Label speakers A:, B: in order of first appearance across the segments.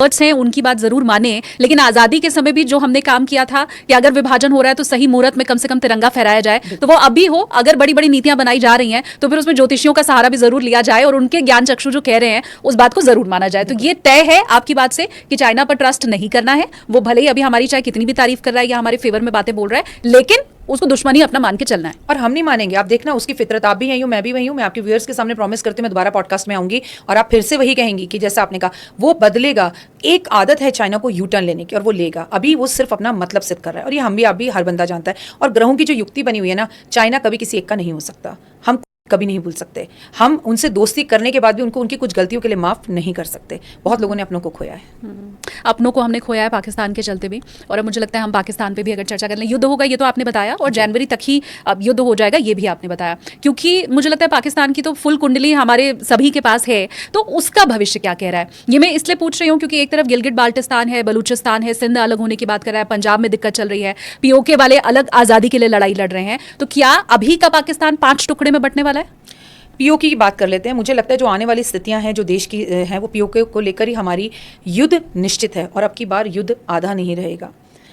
A: Experts हैं उनकी बात जरूर माने, लेकिन आजादी के समय भी जो हमने काम किया था कि अगर विभाजन हो रहा है तो सही मुहूर्त में कम से कम तिरंगा फहराया जाए, तो वो अभी हो। अगर बड़ी बड़ी नीतियां बनाई जा रही हैं तो फिर उसमें ज्योतिषियों का सहारा भी जरूर लिया जाए और उनके ज्ञान चक्षु जो कह रहे हैं उस बात को जरूर माना जाए। तो ये तय है आपकी बात से कि चाइना पर ट्रस्ट नहीं करना है। वो भले ही अभी हमारी चाहे कितनी भी तारीफ कर रहा है या हमारे फेवर में बातें बोल रहा है, लेकिन उसको दुश्मनी अपना मान के चलना है।
B: और हम नहीं मानेंगे। आप देखना उसकी फितरत, आप भी यही हो, मैं भी वही हूँ। मैं आपके व्यूअर्स के सामने प्रॉमिस करती हूँ मैं दोबारा पॉडकास्ट में आऊंगी और आप फिर से वही कहेंगी कि जैसा आपने कहा वो बदलेगा। एक आदत है चाइना को यू टर्न लेने की और वो लेगा। अभी वो सिर्फ अपना मतलब सिद्ध कर रहा है और ये हम भी, आप भी, हर बंदा जानता है। और ग्रहों की जो युक्ति बनी हुई है ना, चाइना कभी किसी एक का नहीं हो सकता। हम कभी नहीं भूल सकते। हम उनसे दोस्ती करने के बाद भी उनको उनकी कुछ गलतियों के लिए माफ नहीं कर सकते। बहुत लोगों ने अपनों को खोया है।
A: अपनों को हमने खोया है पाकिस्तान के चलते भी। और अब मुझे लगता है हम पाकिस्तान पे भी अगर चर्चा कर लें, युद्ध होगा ये तो आपने बताया, और जनवरी तक ही अब युद्ध हो जाएगा ये भी आपने बताया। क्योंकि मुझे लगता है पाकिस्तान की तो फुल कुंडली हमारे सभी के पास है, तो उसका भविष्य क्या कह रहा है ये मैं इसलिए पूछ रही हूँ क्योंकि एक तरफ गिलगिट बाल्टिस्तान है, बलूचिस्तान है, सिंध अलग होने की बात कर रहा है, पंजाब में दिक्कत चल रही है, पीओके वाले अलग आज़ादी के लिए लड़ाई लड़ रहे हैं। तो क्या अभी का पाकिस्तान 5 टुकड़े में बंटने वाला है?
B: पीओके की बात कर लेते हैं। मुझे लगता है जो आने वाली स्थितियां हैं जो देश की हैं वो पीओके को लेकर ही हमारी युद्ध निश्चित है। और अब की बार युद्ध आधा नहीं रहेगा,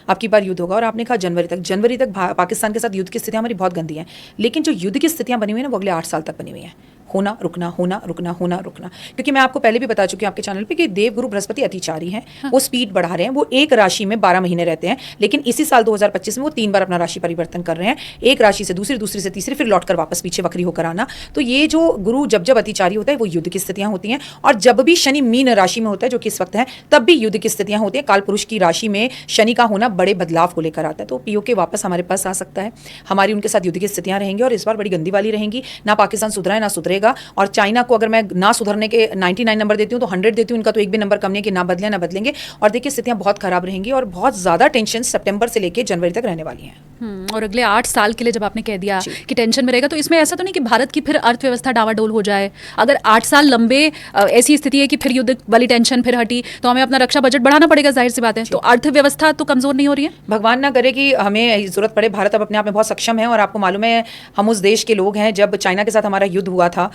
B: अब की बार युद्ध होगा। और आपने कहा जनवरी तक पाकिस्तान के साथ युद्ध की स्थितियां हमारी बहुत गंदी हैं। लेकिन जो युद्ध की स्थितियां बनी हुई हैं ना वो अगले 8 साल तक बनी हुई हैं। होना रुकना, होना रुकना, होना रुकना। क्योंकि मैं आपको पहले भी बता चुकी हूँ आपके चैनल पे कि देवगुरु बृहस्पति अतिचारी हैं। वो स्पीड बढ़ा रहे हैं। वो एक राशि में 12 महीने रहते हैं, लेकिन इसी साल 2025 में वो 3 बार अपना राशि परिवर्तन कर रहे हैं। एक राशि से दूसरी, दूसरी से तीसरी, फिर लौटकर वापस पीछे वक्री होकर आना। तो ये जो गुरु जब जब अतिचारी होता है वो युद्ध की स्थितियां होती हैं। और जब भी शनि मीन राशि में होता है जो कि इस वक्त है, तब भी युद्ध की स्थितियां होती हैं। काल पुरुष की राशि में शनि का होना बड़े बदलाव को लेकर आता है। तो पीओके वापस हमारे पास आ सकता है। हमारी उनके साथ युद्ध की स्थितियां रहेंगी और इस बार बड़ी गंदी वाली रहेंगी। ना पाकिस्तान सुधरा है ना सुधरेगा। और चाइना को अगर मैं ना सुधरने के 99 नंबर देती हूँ तो 100 देती हूँ। इनका तो एक भी नंबर कम नहीं है कि ना बदले ना बदलेंगे। और देखिए स्थितियां बहुत खराब रहेंगी और बहुत ज्यादा टेंशन सितंबर से लेकर जनवरी तक रहने वाली हैं।
A: और अगले 8 साल के लिए जब आपने कह दिया कि टेंशन में रहेगा, तो इसमें ऐसा तो नहीं कि भारत की फिर अर्थव्यवस्था डावाडोल हो जाए? अगर 8 साल लंबे ऐसी स्थिति है कि फिर युद्ध वाली टेंशन फिर हटी तो हमें अपना रक्षा बजट बढ़ाना पड़ेगा, जाहिर सी बात है। तो अर्थव्यवस्था तो कमजोर नहीं हो रही है?
B: भगवान ना करे कि हमें जरूरत पड़े। भारत अब अपने आप में बहुत सक्षम है और आपको मालूम है हम उस देश के लोग हैं। जब चाइना के साथ हमारा युद्ध हुआ था